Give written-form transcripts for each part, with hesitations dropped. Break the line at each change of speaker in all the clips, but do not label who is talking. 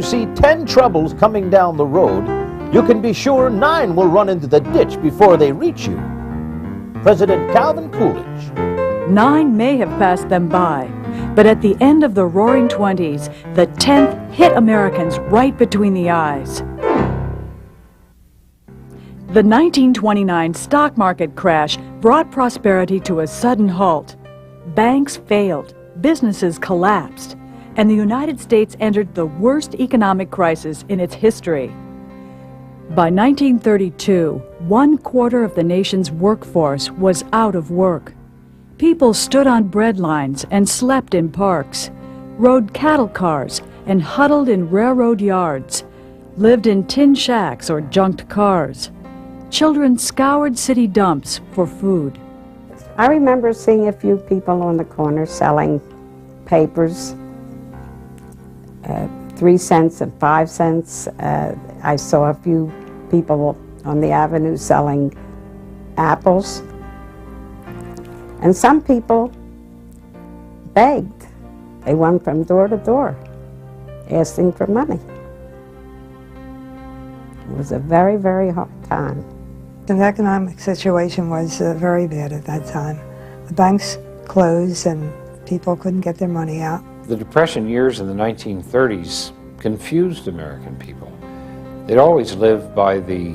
you see 10 troubles coming down the road, you can be sure 9 will run into the ditch before they reach you. President Calvin Coolidge.
9 may have passed them by, but at the end of the Roaring Twenties, the 10th hit Americans right between the eyes. The 1929 stock market crash brought prosperity to a sudden halt. Banks failed, businesses collapsed, and the United States entered the worst economic crisis in its history. By 1932, 1/4 of the nation's workforce was out of work. People stood on bread lines and slept in parks, rode cattle cars and huddled in railroad yards, lived in tin shacks or junked cars. Children scoured city dumps for food.
I remember seeing a few people on the corner selling papers, 3 cents and 5 cents. I saw a few people on the avenue selling apples. And some people begged. They went from door to door asking for money. It was a very, very hard time.
The economic situation was very bad at that time. The banks closed and people couldn't get their money out.
The Depression years in the 1930s confused American people. They'd always lived by the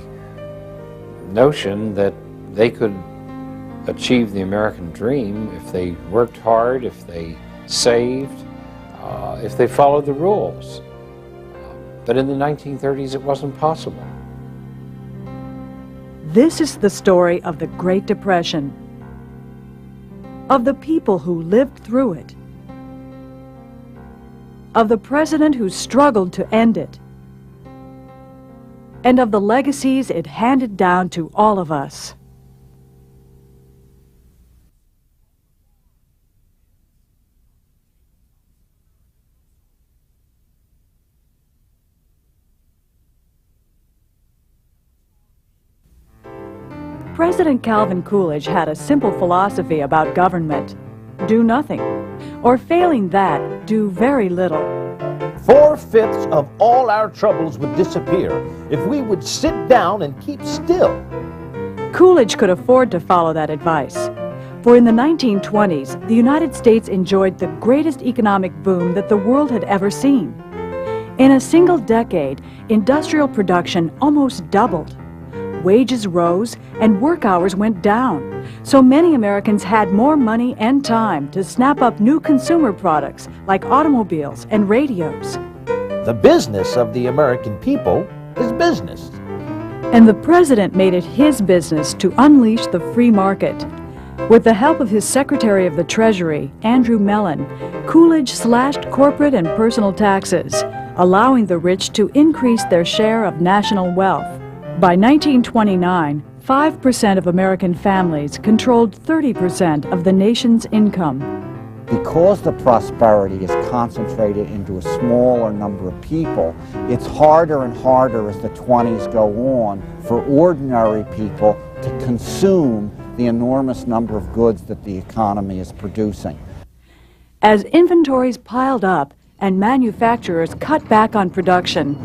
notion that they could achieve the American dream if they worked hard, if they saved, if they followed the rules. But in the 1930s, it wasn't possible.
This is the story of the Great Depression, of the people who lived through it, of the president who struggled to end it, and of the legacies it handed down to all of us. President Calvin Coolidge had a simple philosophy about government: do nothing, or failing that, do very little.
4/5 of all our troubles would disappear if we would sit down and keep still.
Coolidge could afford to follow that advice, for in the 1920s, the United States enjoyed the greatest economic boom that the world had ever seen. In a single decade, industrial production almost doubled. Wages rose and work hours went down, so many Americans had more money and time to snap up new consumer products like automobiles and radios.
The business of the American people is business.
And the president made it his business to unleash the free market. With the help of his Secretary of the Treasury, Andrew Mellon, Coolidge slashed corporate and personal taxes, allowing the rich to increase their share of national wealth. By 1929, 5% of American families controlled 30% of the nation's income.
Because the prosperity is concentrated into a smaller number of people, it's harder and harder as the 20s go on for ordinary people to consume the enormous number of goods that the economy is producing.
As inventories piled up and manufacturers cut back on production,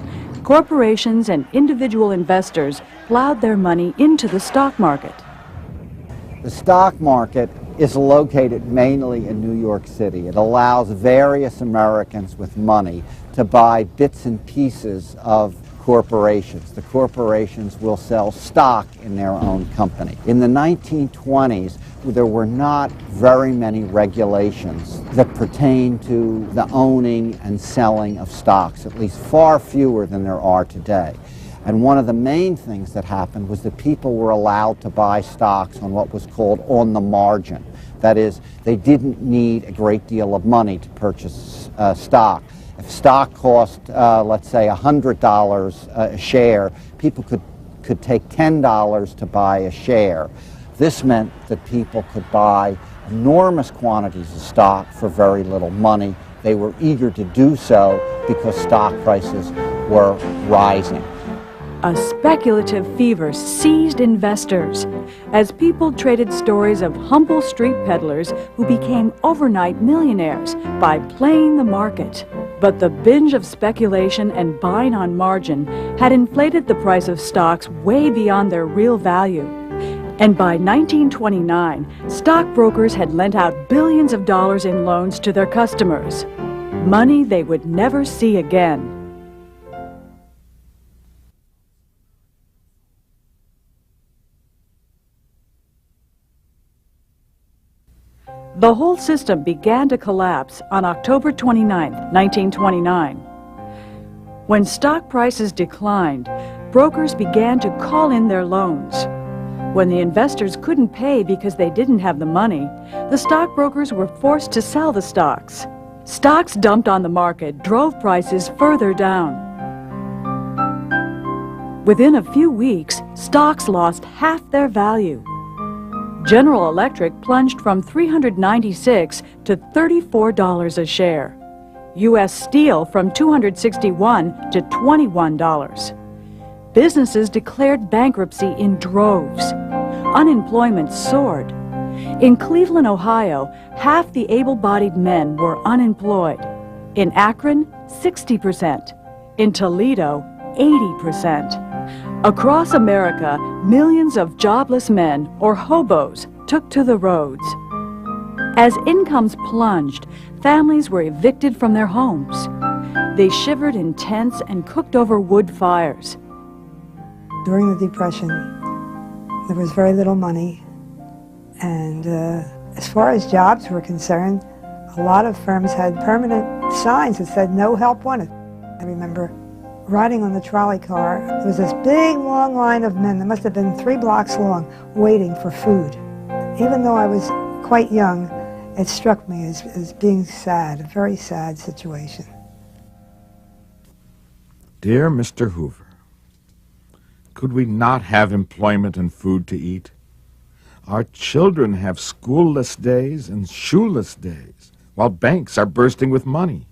corporations and individual investors plowed their money into the stock market.
The stock market is located mainly in New York City. It allows various Americans with money to buy bits and pieces of corporations. The corporations will sell stock in their own company. In the 1920s, there were not very many regulations that pertain to the owning and selling of stocks, at least far fewer than there are today. And one of the main things that happened was that people were allowed to buy stocks on what was called on the margin. That is, they didn't need a great deal of money to purchase stock. If stock cost, let's say, $100 a share, people could take $10 to buy a share. This meant that people could buy enormous quantities of stock for very little money. They were eager to do so because stock prices were rising.
A speculative fever seized investors as people traded stories of humble street peddlers who became overnight millionaires by playing the market. But the binge of speculation and buying on margin had inflated the price of stocks way beyond their real value. And by 1929, stockbrokers had lent out billions of dollars in loans to their customers, money they would never see again. The whole system began to collapse on October 29, 1929. When stock prices declined, brokers began to call in their loans. When the investors couldn't pay because they didn't have the money, the stockbrokers were forced to sell the stocks. Stocks dumped on the market drove prices further down. Within a few weeks, stocks lost half their value. General Electric plunged from $396 to $34 a share. U.S. Steel from $261 to $21. Businesses declared bankruptcy in droves. Unemployment soared. In Cleveland, Ohio, half the able-bodied men were unemployed. In Akron, 60%. In Toledo, 80%. Across America, millions of jobless men, or hobos, took to the roads. As incomes plunged, families were evicted from their homes. They shivered in tents and cooked over wood fires.
During the Depression, there was very little money, and as far as jobs were concerned, a lot of firms had permanent signs that said "No help wanted." I remember riding on the trolley car. There was this big, long line of men that must have been 3 blocks long, waiting for food. Even though I was quite young, it struck me as being sad, a very sad situation.
Dear Mr. Hoover, could we not have employment and food to eat? Our children have schoolless days and shoeless days, while banks are bursting with money.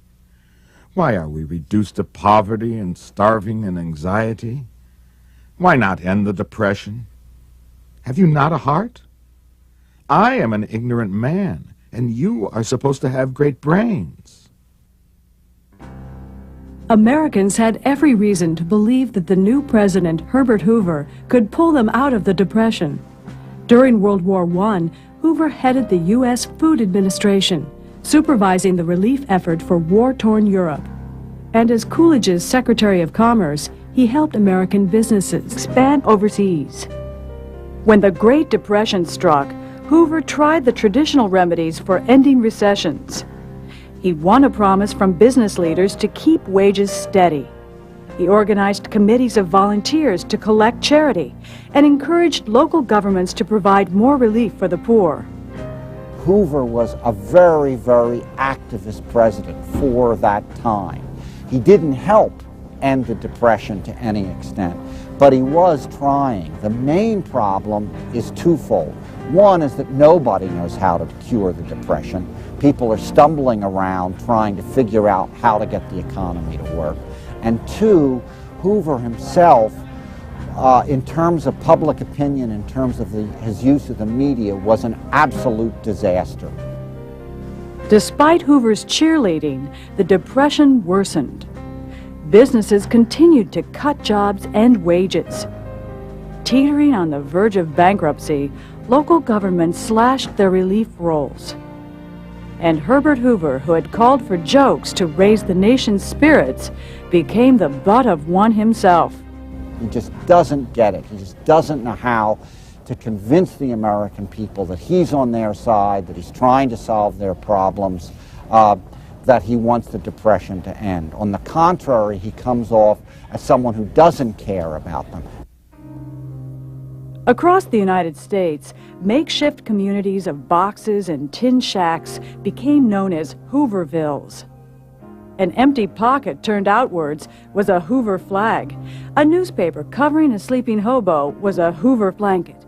Why are we reduced to poverty and starving and anxiety? Why not end the Depression? Have you not a heart? I am an ignorant man, and you are supposed to have great brains.
Americans had every reason to believe that the new president, Herbert Hoover, could pull them out of the Depression. During World War I, Hoover headed the U.S. Food Administration, supervising the relief effort for war-torn Europe. And as Coolidge's Secretary of Commerce, he helped American businesses expand overseas. When the Great Depression struck, Hoover tried the traditional remedies for ending recessions. He won a promise from business leaders to keep wages steady. He organized committees of volunteers to collect charity and encouraged local governments to provide more relief for the poor.
Hoover was a very, very activist president for that time. He didn't help end the Depression to any extent, but he was trying. The main problem is twofold. One is that nobody knows how to cure the Depression. People are stumbling around trying to figure out how to get the economy to work. And two, Hoover himself, in terms of public opinion, in terms of his use of the media, was an absolute disaster.
Despite Hoover's cheerleading, the Depression worsened. Businesses continued to cut jobs and wages. Teetering on the verge of bankruptcy, local governments slashed their relief rolls. And Herbert Hoover, who had called for jokes to raise the nation's spirits, became the butt of one himself.
He just doesn't get it. He just doesn't know how to convince the American people that he's on their side, that he's trying to solve their problems, that he wants the Depression to end. On the contrary, he comes off as someone who doesn't care about them.
Across the United States, makeshift communities of boxes and tin shacks became known as Hoovervilles. An empty pocket turned outwards was a Hoover flag. A newspaper covering a sleeping hobo was a Hoover blanket.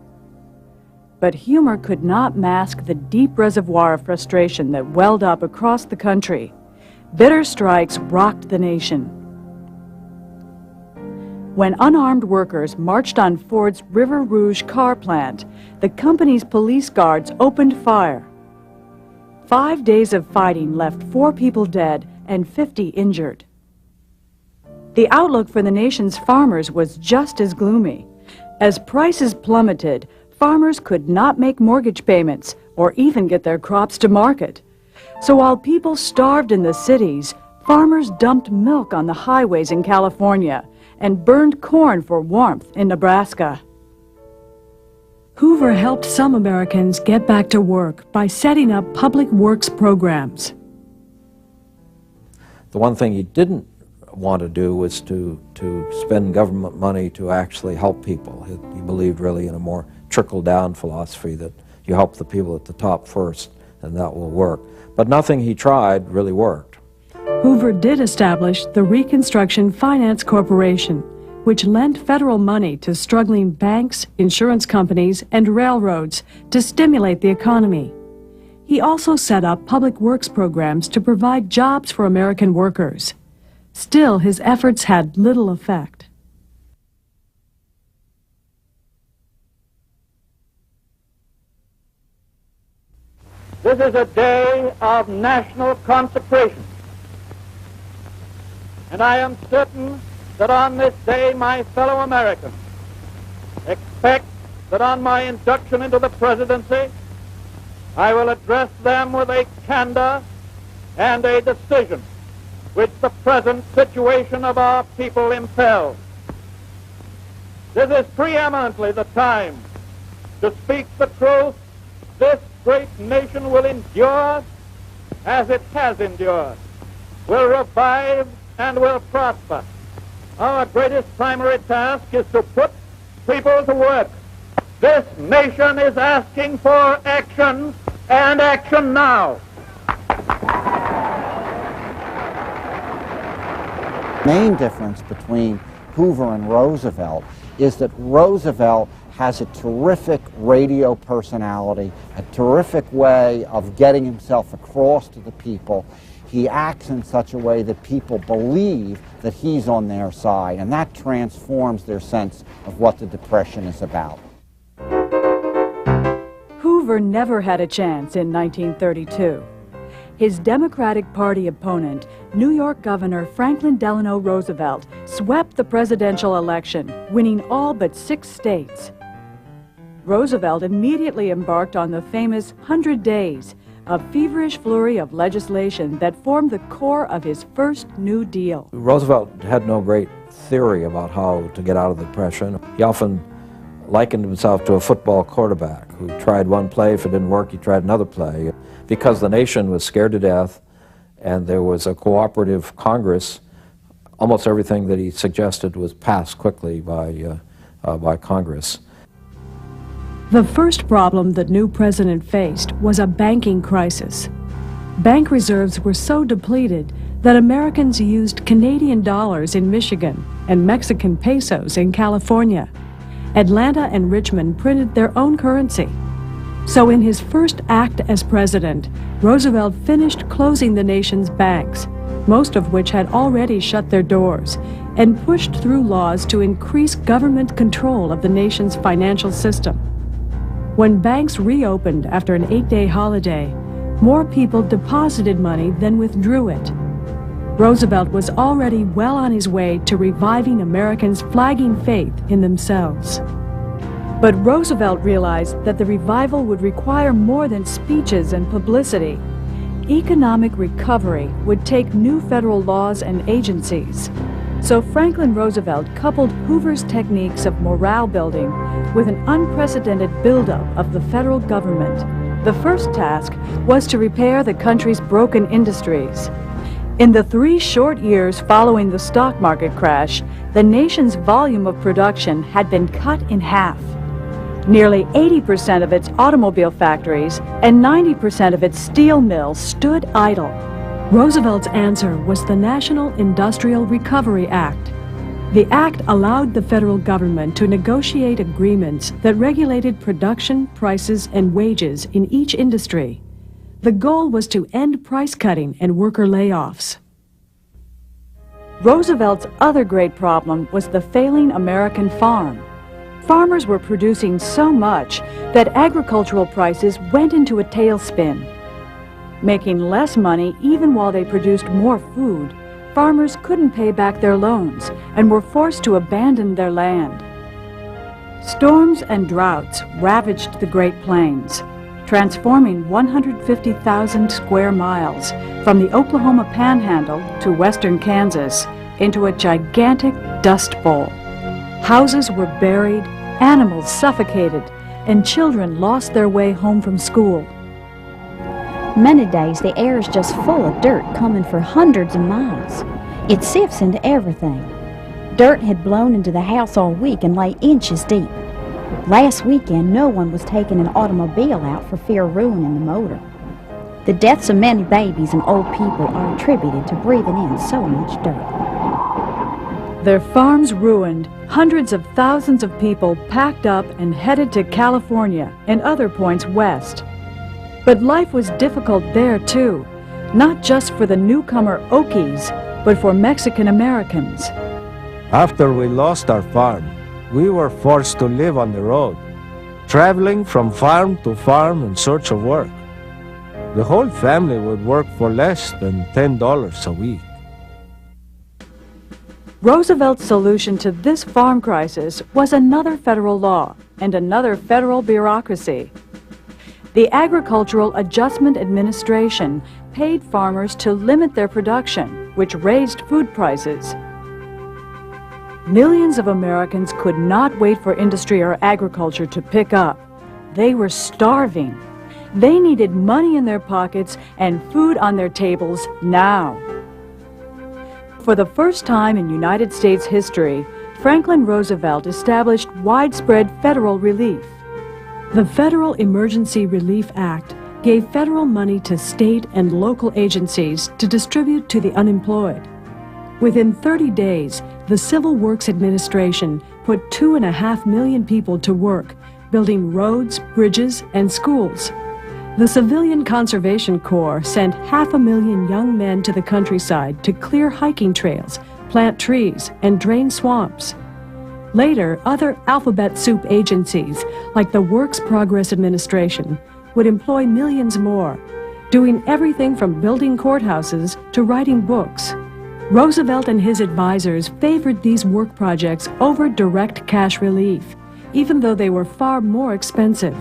But humor could not mask the deep reservoir of frustration that welled up across the country. Bitter strikes rocked the nation. When unarmed workers marched on Ford's River Rouge car plant, the company's police guards opened fire. 5 days of fighting left 4 people dead and 50 injured. The outlook for the nation's farmers was just as gloomy. As prices plummeted, farmers could not make mortgage payments or even get their crops to market. So while people starved in the cities, farmers dumped milk on the highways in California and burned corn for warmth in Nebraska. Hoover helped some Americans get back to work by setting up public works programs.
The one thing he didn't want to do was to spend government money to actually help people. He believed really in a more trickle-down philosophy, that you help the people at the top first and that will work. But nothing he tried really worked.
Hoover did establish the Reconstruction Finance Corporation, which lent federal money to struggling banks, insurance companies, and railroads to stimulate the economy. He also set up public works programs to provide jobs for American workers. Still, his efforts had little effect.
This is a day of national consecration, and I am certain that on this day my fellow Americans expect that on my induction into the presidency I will address them with a candor and a decision which the present situation of our people impels. This is preeminently the time to speak the truth. This great nation will endure as it has endured, will revive and will prosper. Our greatest primary task is to put people to work. This nation is asking for action, and action now.
Main difference between Hoover and Roosevelt is that Roosevelt has a terrific radio personality, a terrific way of getting himself across to the people. He acts in such a way that people believe that he's on their side, and that transforms their sense of what the Depression is about.
Hoover never had a chance in 1932. His Democratic Party opponent, New York Governor Franklin Delano Roosevelt, swept the presidential election, winning all but 6 states. Roosevelt immediately embarked on the famous 100 Days, a feverish flurry of legislation that formed the core of his first New Deal.
Roosevelt had no great theory about how to get out of the Depression. He often likened himself to a football quarterback who tried one play. If it didn't work, he tried another play. Because the nation was scared to death and there was a cooperative Congress, almost everything that he suggested was passed quickly by Congress.
The first problem the new president faced was a banking crisis. Bank reserves were so depleted that Americans used Canadian dollars in Michigan and Mexican pesos in California. Atlanta and Richmond printed their own currency. So in his first act as president, Roosevelt finished closing the nation's banks, most of which had already shut their doors, and pushed through laws to increase government control of the nation's financial system. When banks reopened after an 8-day holiday, more people deposited money than withdrew it. Roosevelt was already well on his way to reviving Americans' flagging faith in themselves. But Roosevelt realized that the revival would require more than speeches and publicity. Economic recovery would take new federal laws and agencies. So Franklin Roosevelt coupled Hoover's techniques of morale building with an unprecedented buildup of the federal government. The first task was to repair the country's broken industries. In the 3 short years following the stock market crash, the nation's volume of production had been cut in half. Nearly 80% of its automobile factories and 90% of its steel mills stood idle. Roosevelt's answer was the National Industrial Recovery Act. The act allowed the federal government to negotiate agreements that regulated production, prices, and wages in each industry. The goal was to end price cutting and worker layoffs. Roosevelt's other great problem was the failing American farm. Farmers were producing so much that agricultural prices went into a tailspin. Making less money even while they produced more food, farmers couldn't pay back their loans and were forced to abandon their land. Storms and droughts ravaged the Great Plains, transforming 150,000 square miles from the Oklahoma Panhandle to western Kansas into a gigantic dust bowl. Houses were buried, animals suffocated, and children lost their way home from school.
Many days the air is just full of dirt coming for hundreds of miles. It sifts into everything. Dirt had blown into the house all week and lay inches deep. Last weekend, no one was taking an automobile out for fear of ruining the motor. The deaths of many babies and old people are attributed to breathing in so much dirt.
Their farms ruined, hundreds of thousands of people packed up and headed to California and other points west. But life was difficult there too, not just for the newcomer Okies, but for Mexican Americans.
After we lost our farm, we were forced to live on the road, traveling from farm to farm in search of work. The whole family would work for less than $10 a week.
Roosevelt's solution to this farm crisis was another federal law and another federal bureaucracy. The Agricultural Adjustment Administration paid farmers to limit their production, which raised food prices. Millions of Americans could not wait for industry or agriculture to pick up. They were starving. They needed money in their pockets and food on their tables now. For the first time in United States history, Franklin Roosevelt established widespread federal relief. The Federal Emergency Relief Act gave federal money to state and local agencies to distribute to the unemployed. Within 30 days, the Civil Works Administration put 2.5 million people to work, building roads, bridges, and schools. The Civilian Conservation Corps sent 500,000 young men to the countryside to clear hiking trails, plant trees, and drain swamps. Later, other alphabet soup agencies, like the Works Progress Administration, would employ millions more, doing everything from building courthouses to writing books. Roosevelt and his advisors favored these work projects over direct cash relief, even though they were far more expensive.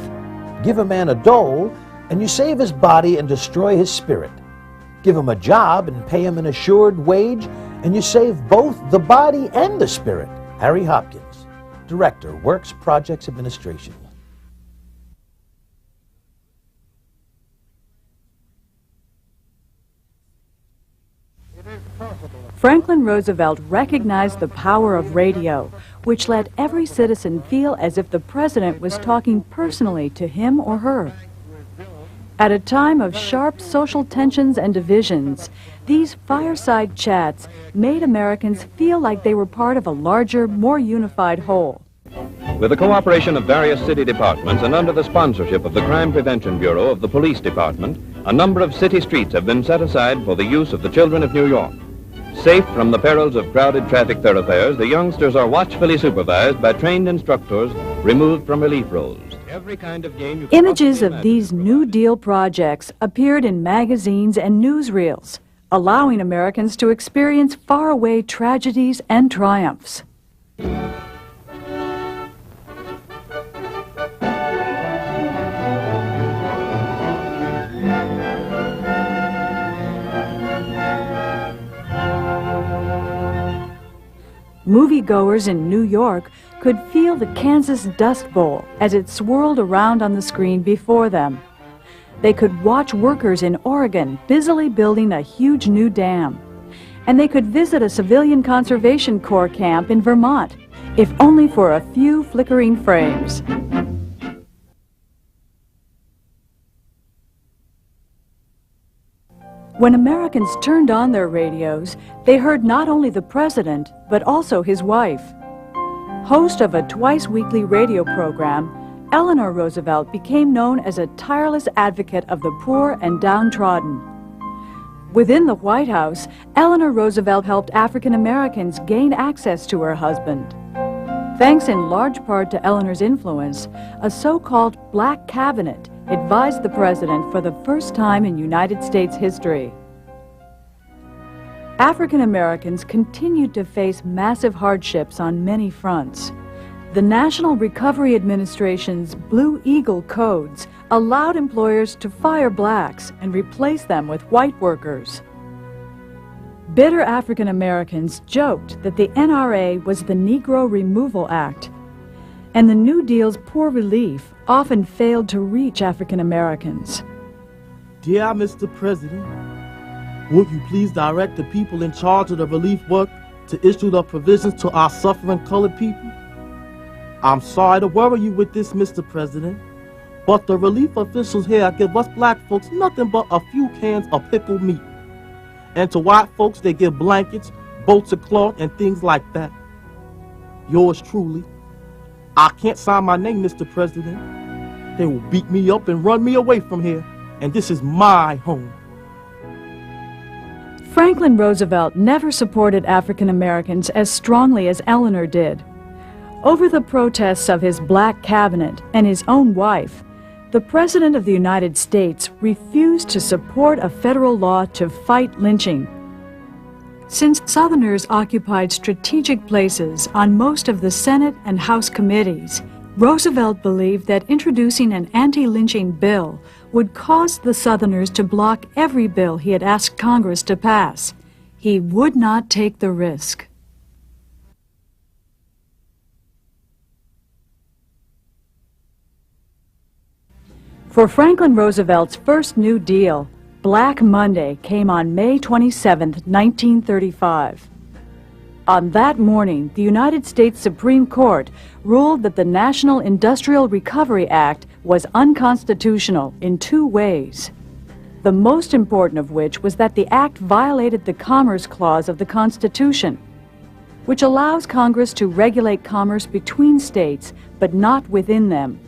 Give a man a dole, and you save his body and destroy his spirit. Give him a job and pay him an assured wage, and you save both the body and the spirit. Harry Hopkins, Director, Works Projects Administration.
Franklin Roosevelt recognized the power of radio, which let every citizen feel as if the president was talking personally to him or her. At a time of sharp social tensions and divisions, these fireside chats made Americans feel like they were part of a larger, more unified whole.
With the cooperation of various city departments and under the sponsorship of the Crime Prevention Bureau of the Police Department, a number of city streets have been set aside for the use of the children of New York. Safe from the perils of crowded traffic thoroughfares, the youngsters are watchfully supervised by trained instructors removed from relief roles. Every kind of game you can
Images of these New Deal projects appeared in magazines and newsreels, allowing Americans to experience faraway tragedies and triumphs. Moviegoers in New York could feel the Kansas Dust Bowl as it swirled around on the screen before them. They could watch workers in Oregon busily building a huge new dam. And they could visit a Civilian Conservation Corps camp in Vermont, if only for a few flickering frames. When Americans turned on their radios, they heard not only the president, but also his wife. Host of a twice-weekly radio program, Eleanor Roosevelt became known as a tireless advocate of the poor and downtrodden. Within the White House, Eleanor Roosevelt helped African Americans gain access to her husband. Thanks in large part to Eleanor's influence, a so-called Black Cabinet advised the president for the first time in United States history. African Americans continued to face massive hardships on many fronts. The National Recovery Administration's Blue Eagle codes allowed employers to fire blacks and replace them with white workers. Bitter African Americans joked that the NRA was the Negro Removal Act, and the New Deal's poor relief often failed to reach African Americans.
Dear Mr. President, would you please direct the people in charge of the relief work to issue the provisions to our suffering colored people? I'm sorry to worry you with this, Mr. President, but the relief officials here give us black folks nothing but a few cans of pickled meat. And to white folks, they give blankets, bolts of cloth, and things like that. Yours truly. I can't sign my name, Mr. President. They will beat me up and run me away from here, and this is my home.
Franklin Roosevelt never supported African Americans as strongly as Eleanor did. Over the protests of his black cabinet and his own wife, the President of the United States refused to support a federal law to fight lynching. Since Southerners occupied strategic places on most of the Senate and House committees, Roosevelt believed that introducing an anti-lynching bill would cause the Southerners to block every bill he had asked Congress to pass. He would not take the risk. For Franklin Roosevelt's first New Deal, Black Monday came on May 27, 1935. On that morning, the United States Supreme Court ruled that the National Industrial Recovery Act was unconstitutional in two ways. The most important of which was that the act violated the Commerce Clause of the Constitution, which allows Congress to regulate commerce between states, but not within them.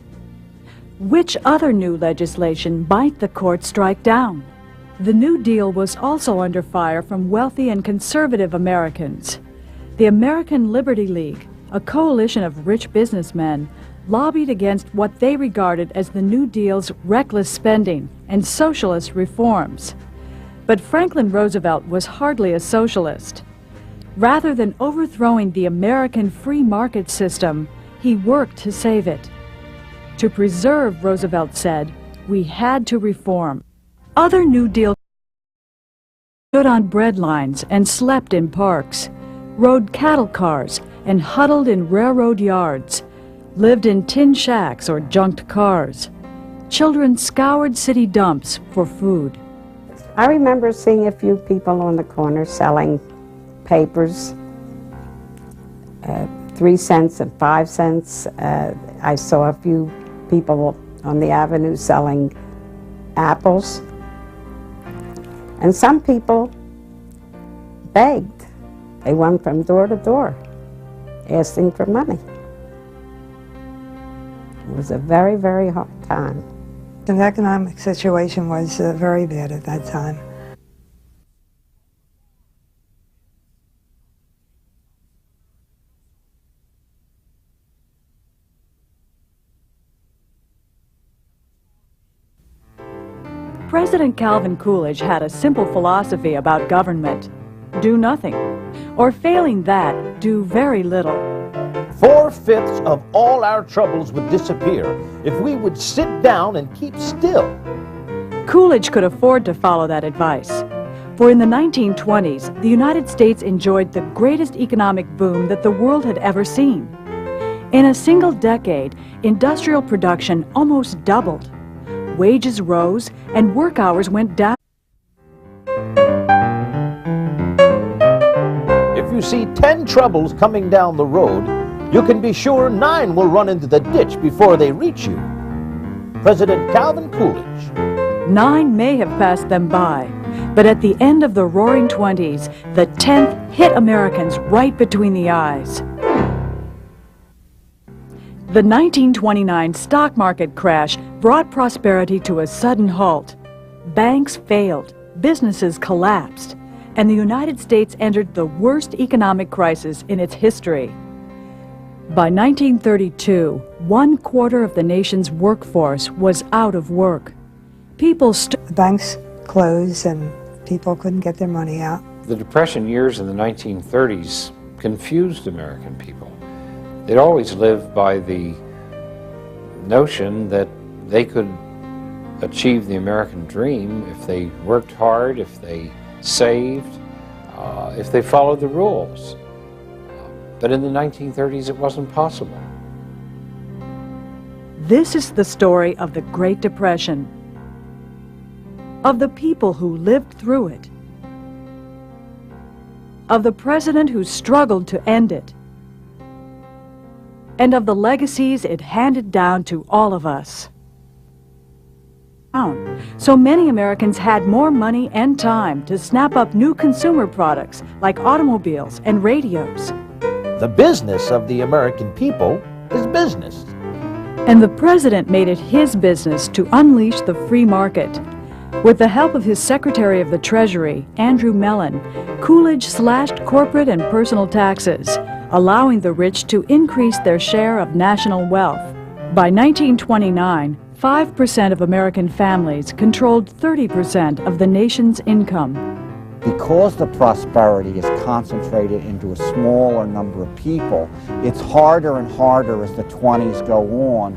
Which other new legislation might the court strike down? The New Deal was also under fire from wealthy and conservative Americans. The American Liberty League, a coalition of rich businessmen, lobbied against what they regarded as the New Deal's reckless spending and socialist reforms. But Franklin Roosevelt was hardly a socialist. Rather than overthrowing the American free market system, he worked to save it. To preserve, Roosevelt said, we had to reform. Other New Deal stood on bread lines and slept in parks, rode cattle cars and huddled in railroad yards, lived in tin shacks or junked cars. Children scoured city dumps for food.
I remember seeing a few people on the corner selling papers, 3 cents and 5 cents. I saw a few people on the avenue selling apples. And some people begged. They went from door to door, asking for money. It was a very, very hard time.
The economic situation was very bad at that time.
President Calvin Coolidge had a simple philosophy about government: do nothing, or failing that, do very little.
4/5 of all our troubles would disappear if we would sit down and keep still.
Coolidge could afford to follow that advice, for in the 1920s, the United States enjoyed the greatest economic boom that the world had ever seen. In a single decade, industrial production almost doubled. Wages rose and work hours went down.
If you see 10 troubles coming down the road, you can be sure 9 will run into the ditch before they reach you. President Calvin Coolidge.
9 may have passed them by, but at the end of the Roaring '20s, the 10th hit Americans right between the eyes. The 1929 stock market crash brought prosperity to a sudden halt. Banks failed, businesses collapsed, and the United States entered the worst economic crisis in its history. By 1932, 1/4 of the nation's workforce was out of work.
The banks closed and people couldn't get their money out.
The Depression years in the 1930s confused American people. They'd always lived by the notion that they could achieve the American dream if they worked hard, if they saved, if they followed the rules. But in the 1930s, it wasn't possible.
This is the story of the Great Depression, of the people who lived through it, of the president who struggled to end it, and of the legacies it handed down to all of us. So many Americans had more money and time to snap up new consumer products like automobiles and radios.
The business of the American people is business.
And the president made it his business to unleash the free market. With the help of his Secretary of the Treasury, Andrew Mellon, Coolidge slashed corporate and personal taxes, allowing the rich to increase their share of national wealth. By 1929, 5% of American families controlled 30% of the nation's income.
Because the prosperity is concentrated into a smaller number of people, it's harder and harder as the 20s go on